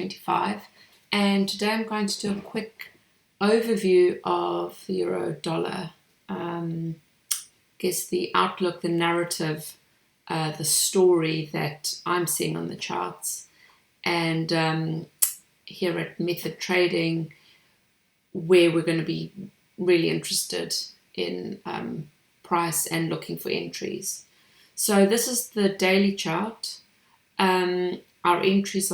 25, and today I'm going to do a quick overview of the euro dollar. Guess the outlook, the narrative, the story that I'm seeing on the charts, and here at Method Trading, where we're going to be really interested in price and looking for entries. So this is the daily chart. Our entries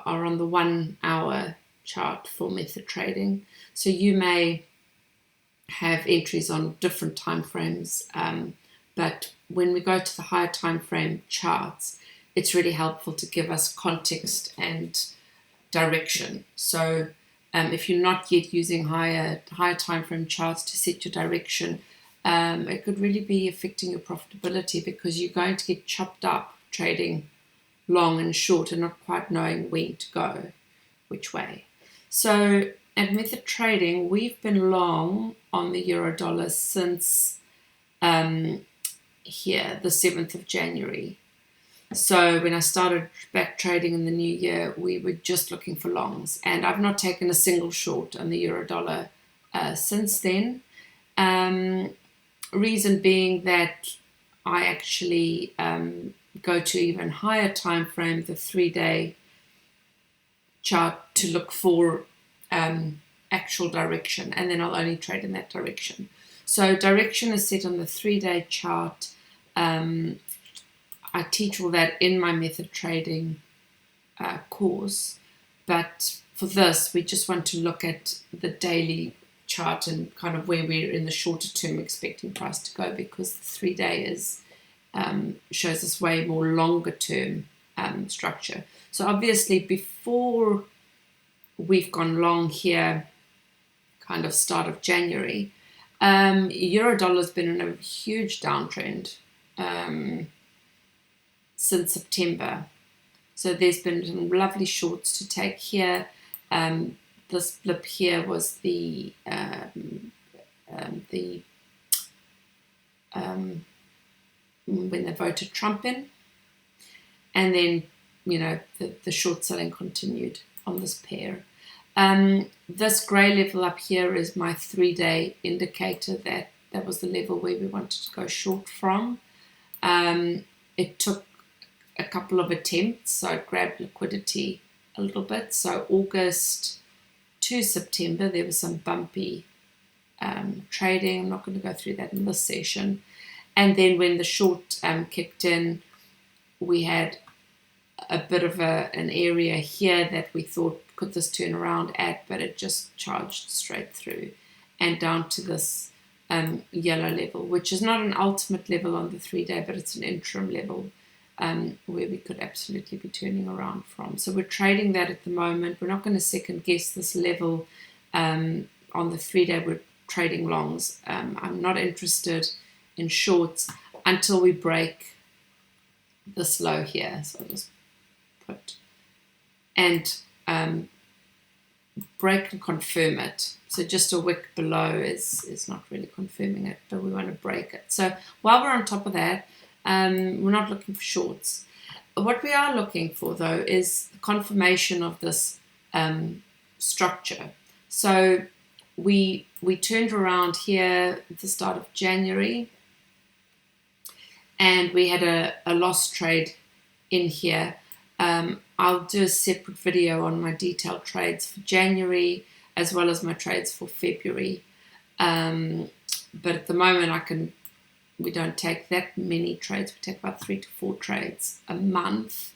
are on the 1 hour chart for Method Trading. So you may have entries on different time frames, but when we go to the higher time frame charts, it's really helpful to give us context and direction. So if you're not yet using higher time frame charts to set your direction, it could really be affecting your profitability, because you're going to get chopped up trading long and short and not quite knowing when to go, which way. So at Method Trading, we've been long on the euro dollar since here, the 7th of January. So when I started back trading in the new year, we were just looking for longs, and I've not taken a single short on the euro dollar since then. Reason being that I actually go to even higher time frame, the 3-day chart, to look for actual direction, and then I'll only trade in that direction. So direction is set on the 3-day chart. I teach all that in my Method Trading course, but for this we just want to look at the daily chart and kind of where we're in the shorter term expecting price to go, because the 3-day is shows us way more longer term structure. So obviously before we've gone long here, kind of start of January, euro dollar has been in a huge downtrend since September. So there's been some lovely shorts to take here. This blip here was when they voted Trump in, and then the short selling continued on this pair. This grey level up here is my 3-day indicator that was the level where we wanted to go short from. It took a couple of attempts, so it grabbed liquidity a little bit. So August to September, there was some bumpy trading. I'm not going to go through that in this session. And then when the short kicked in, we had a bit of an area here that we thought, could this turn around at, but it just charged straight through and down to this yellow level, which is not an ultimate level on the 3-day, but it's an interim level where we could absolutely be turning around from. So we're trading that at the moment. We're not going to second guess this level on the 3-day. We're trading longs. I'm not interested in shorts until we break this low here. So I'll just put and break and confirm it. So just a wick below is not really confirming it, but we want to break it. So while we're on top of that, we're not looking for shorts. What we are looking for, though, is the confirmation of this structure. So we turned around here at the start of January, and we had a loss trade in here. I'll do a separate video on my detailed trades for January as well as my trades for February. But at the moment we don't take that many trades. We take about 3 to 4 trades a month.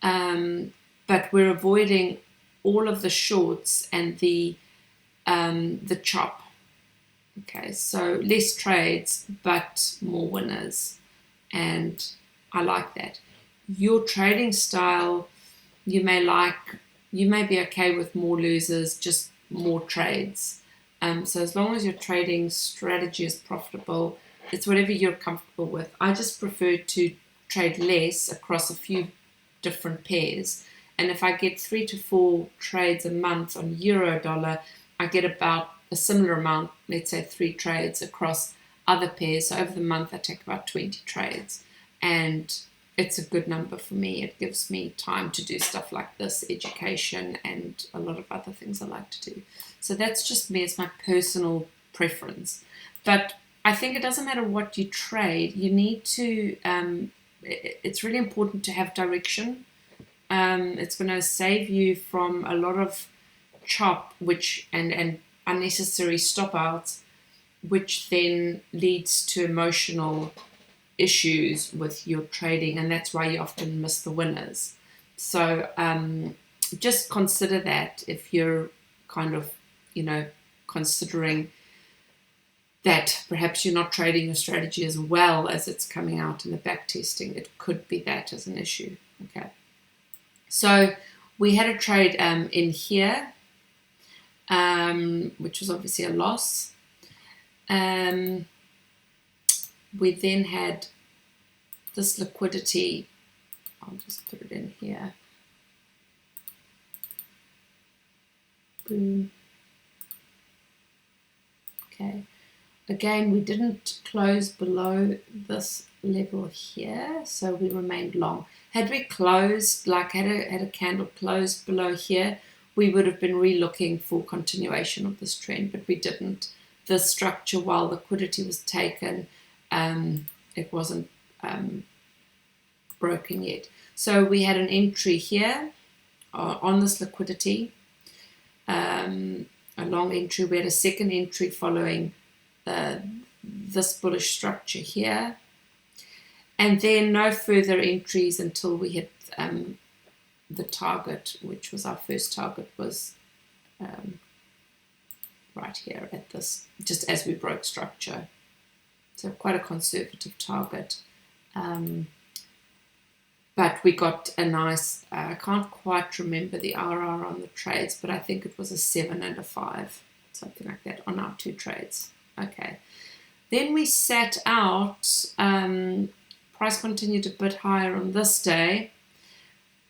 But we're avoiding all of the shorts and the chop. Okay, so less trades, but more winners. And I like that. Your trading style, you may be okay with more losers, just more trades. So as long as your trading strategy is profitable, it's whatever you're comfortable with. I just prefer to trade less across a few different pairs. And if I get 3 to 4 trades a month on euro dollar, I get about a similar amount, let's say 3 trades across other pairs. So over the month, I take about 20 trades. And it's a good number for me. It gives me time to do stuff like this, education, and a lot of other things I like to do. So that's just me. It's my personal preference. But I think it doesn't matter what you trade. You need to, it's really important to have direction. It's going to save you from a lot of chop, and unnecessary stop outs, which then leads to emotional issues with your trading, and that's why you often miss the winners. So just consider that if you're kind of, considering that perhaps you're not trading your strategy as well as it's coming out in the back testing. It could be that as an issue. Okay. So we had a trade in here, which was obviously a loss. We then had this liquidity. I'll just put it in here. Boom. Okay. Again, we didn't close below this level here, so we remained long. Had we closed, like had a candle closed below here, we would have been re-looking for continuation of this trend, but we didn't. The structure, while liquidity was taken, it wasn't broken yet. So we had an entry here on this liquidity, a long entry. We had a second entry following this bullish structure here, and then no further entries until we hit the target, which was our first target, was right here at this, just as we broke structure. So quite a conservative target. But we got a nice, I can't quite remember the RR on the trades, but I think it was a 7 and a 5, something like that on our 2 trades. Okay. Then we sat out, price continued a bit higher on this day,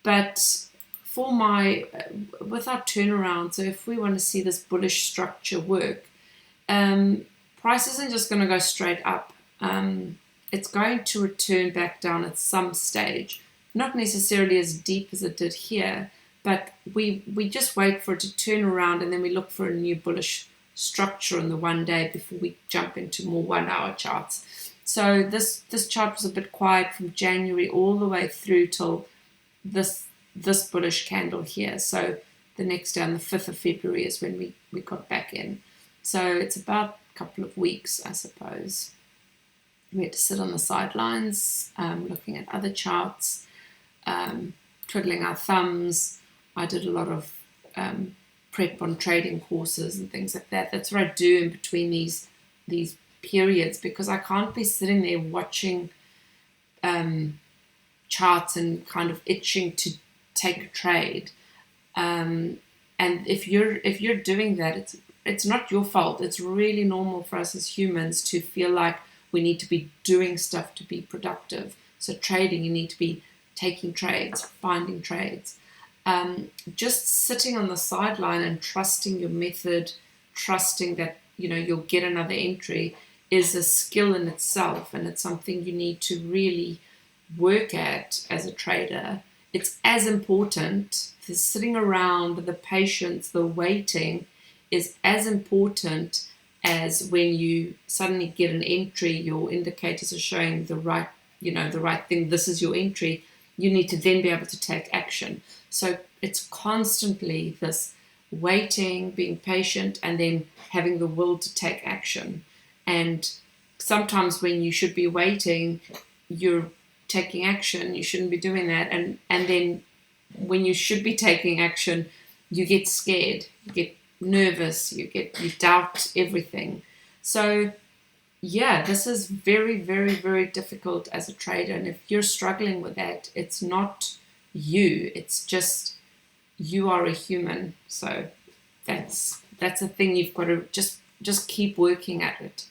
but for with our turnaround, so if we want to see this bullish structure work, price isn't just going to go straight up. It's going to return back down at some stage, not necessarily as deep as it did here, but we just wait for it to turn around, and then we look for a new bullish structure on the 1 day before we jump into more 1 hour charts. So this chart was a bit quiet from January all the way through till this bullish candle here. So the next day on the 5th of February is when we got back in. So it's about a couple of weeks, I suppose. We had to sit on the sidelines, looking at other charts, twiddling our thumbs. I did a lot of prep on trading courses and things like that. That's what I do in between these periods, because I can't be sitting there watching charts and kind of itching to take a trade. And if you're doing that, it's not your fault. It's really normal for us as humans to feel like we need to be doing stuff to be productive. So trading, you need to be taking trades, finding trades. Just sitting on the sideline and trusting your method, trusting that you'll get another entry, is a skill in itself, and it's something you need to really work at as a trader. It's as important. The sitting around, the patience, the waiting is as important as when you suddenly get an entry. Your indicators are showing the right thing. This is your entry. You need to then be able to take action. So it's constantly this waiting, being patient, and then having the will to take action. And sometimes when you should be waiting, you're taking action. You shouldn't be doing that. And then when you should be taking action, you get scared, you get nervous, you doubt everything. So yeah, this is very, very, very difficult as a trader. And if you're struggling with that, it's not you. It's just you are a human. So that's a thing you've got to just keep working at it.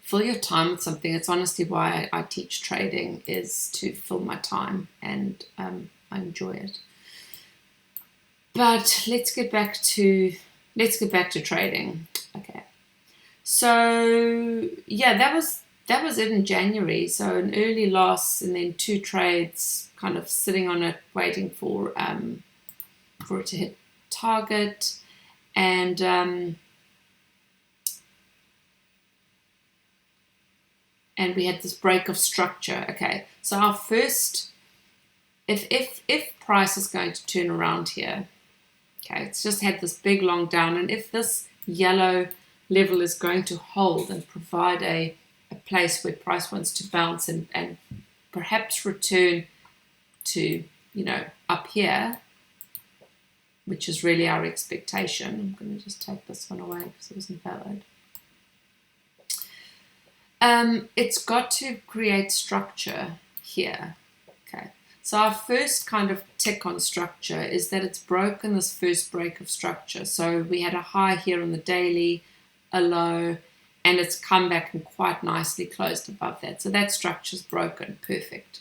Fill your time with something. It's honestly why I teach trading, is to fill my time, and I enjoy it. But let's get back to trading. Okay. So yeah, that that was in January, so an early loss and then 2 trades kind of sitting on it, waiting for it to hit target. And we had this break of structure. Okay, so our first, if price is going to turn around here, okay, it's just had this big long down, and if this yellow level is going to hold and provide a place where price wants to bounce and perhaps return to, you know, up here, which is really our expectation. I'm going to just take this one away because it wasn't valid. It's got to create structure here. Okay, so our first kind of tick on structure is that it's broken this first break of structure. So we had a high here on the daily, a low, and it's come back and quite nicely closed above that. So that structure's broken. Perfect.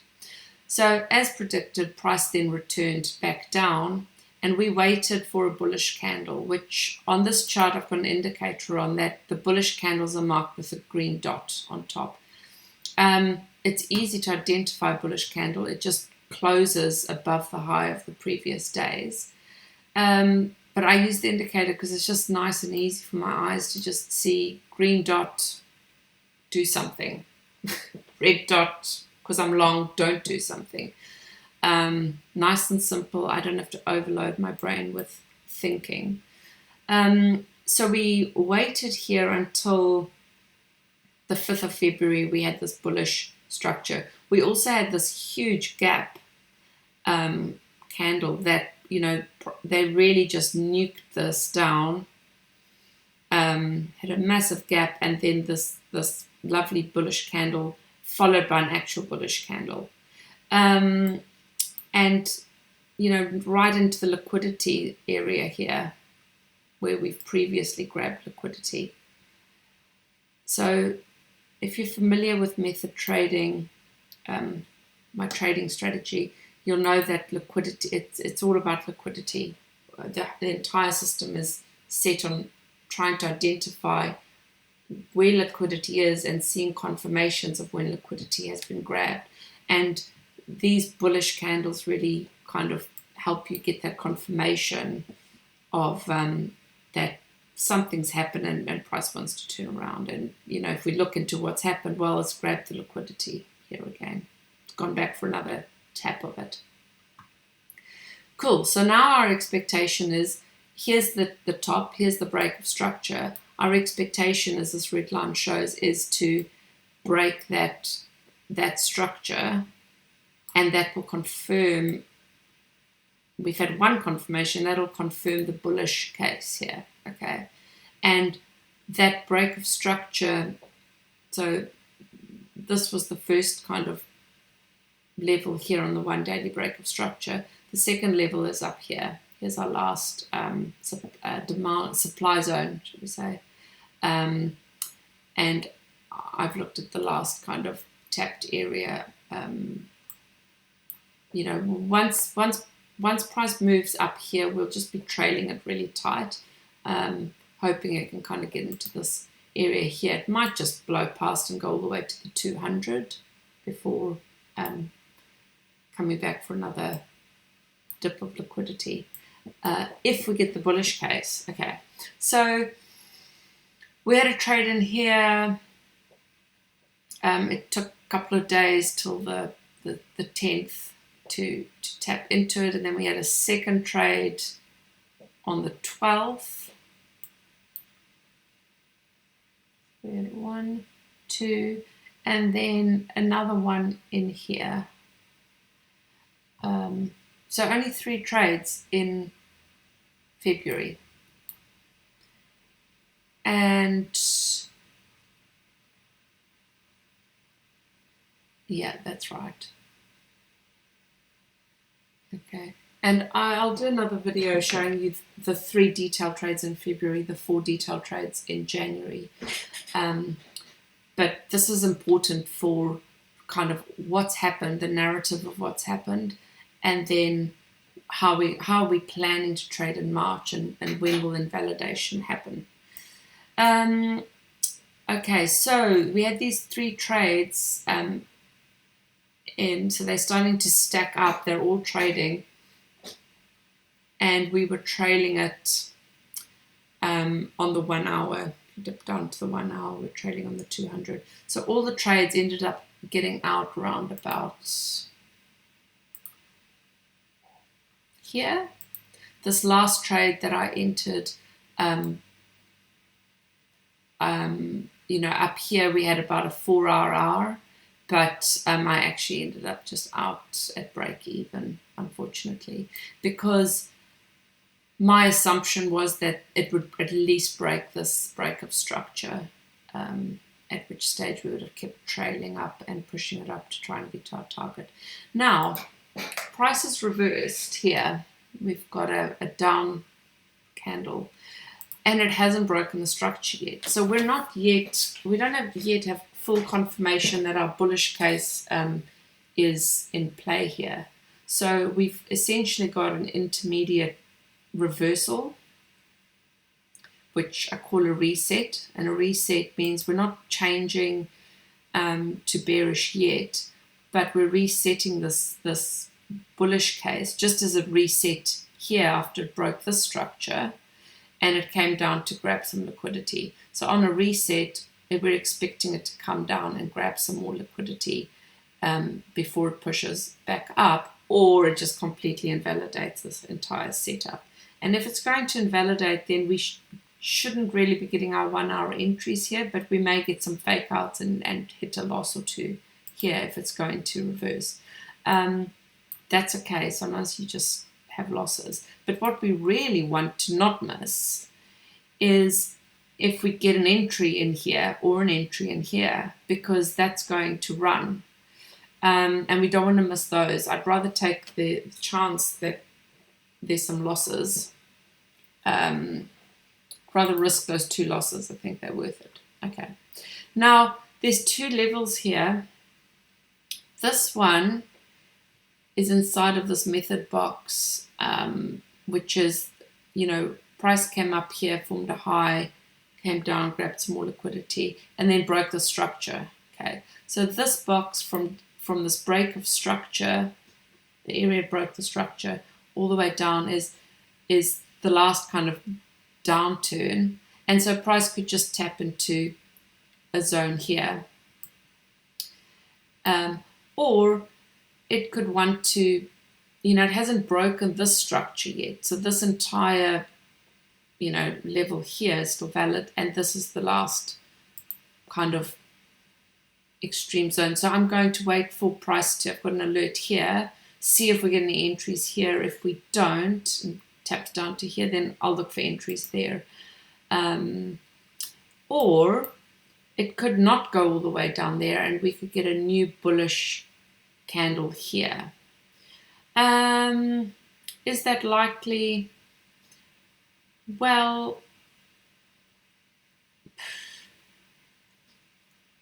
So as predicted, price then returned back down, and we waited for a bullish candle, which on this chart I've got an indicator on that the bullish candles are marked with a green dot on top. It's easy to identify a bullish candle. It just closes above the high of the previous days. But I use the indicator because it's just nice and easy for my eyes to just see green dot, do something. Red dot, because I'm long, don't do something. Nice and simple. I don't have to overload my brain with thinking. So we waited here until the 5th of February. We had this bullish structure. We also had this huge gap candle that, you know, they really just nuked this down, had a massive gap, and then this lovely bullish candle followed by an actual bullish candle. And, you know, right into the liquidity area here where we've previously grabbed liquidity. So if you're familiar with method trading, my trading strategy, you'll know that liquidity, it's all about liquidity. The entire system is set on trying to identify where liquidity is and seeing confirmations of when liquidity has been grabbed. And these bullish candles really kind of help you get that confirmation of that something's happened and price wants to turn around. And, you know, if we look into what's happened, well, it's grabbed the liquidity here again. It's gone back for another tap of it. Cool. So now our expectation is, here's the top, here's the break of structure. Our expectation, as this red line shows, is to break that structure, and that will confirm, we've had one confirmation, that'll confirm the bullish case here, okay? And that break of structure, so this was the first kind of level here on the 1 daily break of structure. The second level is up here. Here's our last supply zone, should we say. And I've looked at the last kind of tapped area. You know, once price moves up here, we'll just be trailing it really tight, hoping it can kind of get into this area here. It might just blow past and go all the way to the 200 before coming back for another dip of liquidity. If we get the bullish case. Okay, so we had a trade in here. It took a couple of days till the 10th to tap into it, and then we had a second trade on the 12th. We had 1, 2, and then another one in here. So only 3 trades in February. And yeah, that's right. Okay, and I'll do another video showing you the 3 detailed trades in February, the 4 detailed trades in January. But this is important for kind of what's happened, the narrative of what's happened, and then how are we planning to trade in March, and when will invalidation happen. Okay, so we had these 3 trades in, so they're starting to stack up. They're all trading, and we were trailing it on the 1 hour. Dipped down to the 1 hour. We're trading on the 200. So all the trades ended up getting out round about here. This last trade that I entered, up here we had about a 4-hour, but I actually ended up just out at break even, unfortunately, because my assumption was that it would at least break this break of structure, at which stage we would have kept trailing up and pushing it up to try and get to our target. Now, price is reversed here. We've got a down candle, and it hasn't broken the structure yet. So we don't yet have full confirmation that our bullish case is in play here. So we've essentially got an intermediate reversal, which I call a reset. And a reset means we're not changing to bearish yet, but we're resetting this bullish case just as a reset here after it broke this structure and it came down to grab some liquidity. So on a reset, we're expecting it to come down and grab some more liquidity before it pushes back up, or it just completely invalidates this entire setup. And if it's going to invalidate, then we shouldn't really be getting our 1 hour entries here, but we may get some fake outs and hit a loss or two here if it's going to reverse. That's okay. Sometimes you just have losses. But what we really want to not miss is if we get an entry in here or an entry in here, because that's going to run. And we don't want to miss those. I'd rather take the chance that there's some losses. Rather risk those 2 losses. I think they're worth it. Okay. Now, there's 2 levels here. This one is inside of this method box, which is, price came up here, formed a high, came down, grabbed some more liquidity, and then broke the structure. Okay. So this box from this break of structure, the area broke the structure, all the way down is the last kind of downturn, and so price could just tap into a zone here, or it could want to, it hasn't broken this structure yet, so this entire level here is still valid, and this is the last kind of extreme zone. So I'm going to wait for price to, I've got an alert here, see if we get any entries here. If we don't, and taps down to here, then I'll look for entries there. Or it could not go all the way down there, and we could get a new bullish candle here. Is that likely? Well,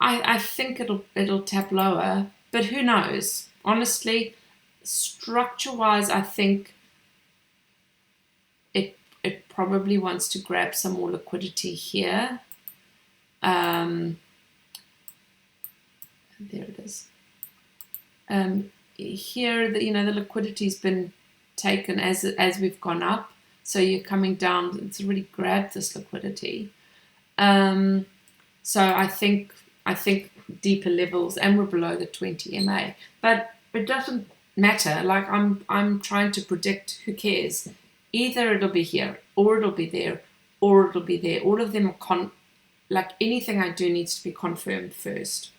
I think it'll tap lower, but who knows? Honestly, structure-wise, I think it probably wants to grab some more liquidity here. There it is. Here, the liquidity's been taken as we've gone up. So you're coming down. It's already grabbed this liquidity. So I think deeper levels, and we're below the 20 MA. But it doesn't matter. Like I'm trying to predict. Who cares? Either it'll be here, or it'll be there, or it'll be there. All of them are like anything I do needs to be confirmed first.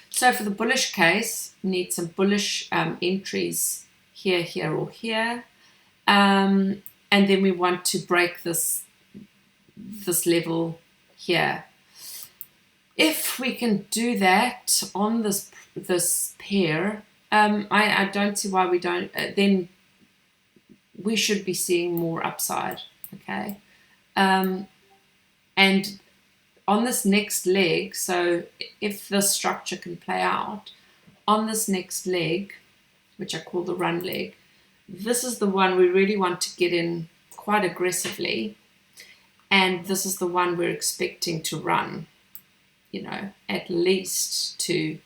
So for the bullish case, we need some bullish entries here, here, or here. And then we want to break this level here. If we can do that on this pair, I don't see why we don't. Then we should be seeing more upside. Okay, and on this next leg, so if the structure can play out on this next leg, which I call the run leg, this is the one we really want to get in quite aggressively, and this is the one we're expecting to run. at least to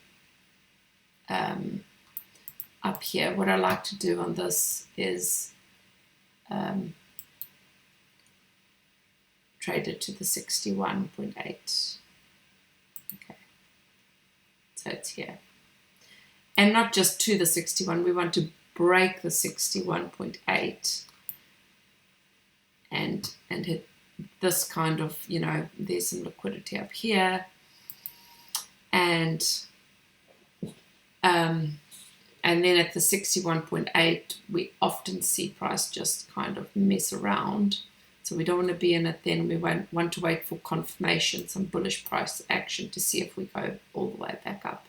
up here. What I like to do on this is trade it to the 61.8. Okay, so it's here. And not just to the 61, we want to break the 61.8 and hit this kind of, there's some liquidity up here. And then at the 61.8, we often see price just kind of mess around. So we don't want to be in it then. We want to wait for confirmation, some bullish price action to see if we go all the way back up.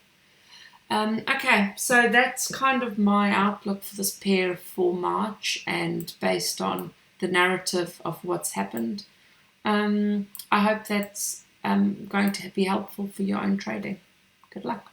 Okay, so that's kind of my outlook for this pair for March, and based on the narrative of what's happened. I hope that's going to be helpful for your own trading. Good luck.